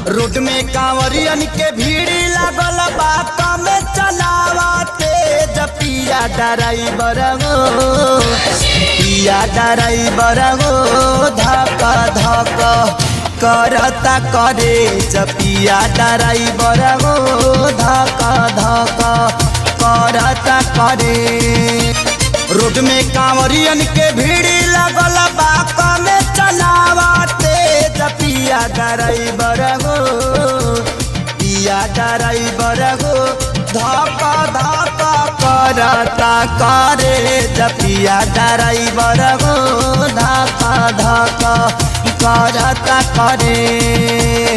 Road में कांवरियन के भीड़ लागल बा कमे चलावा तेज पिया ड्राइवर हो पिया ड्राइवर हो धक धक करता करे पिया ड्राइवर हो धक धक करता करे। रोड में कांवरियन के भीड़ लागल बा कमे चलावा तेज पिया ड्राइवर हो पिया ड्राइवर हो धक धक करता करे पिया ड्राइवर हो धक धक करता करे।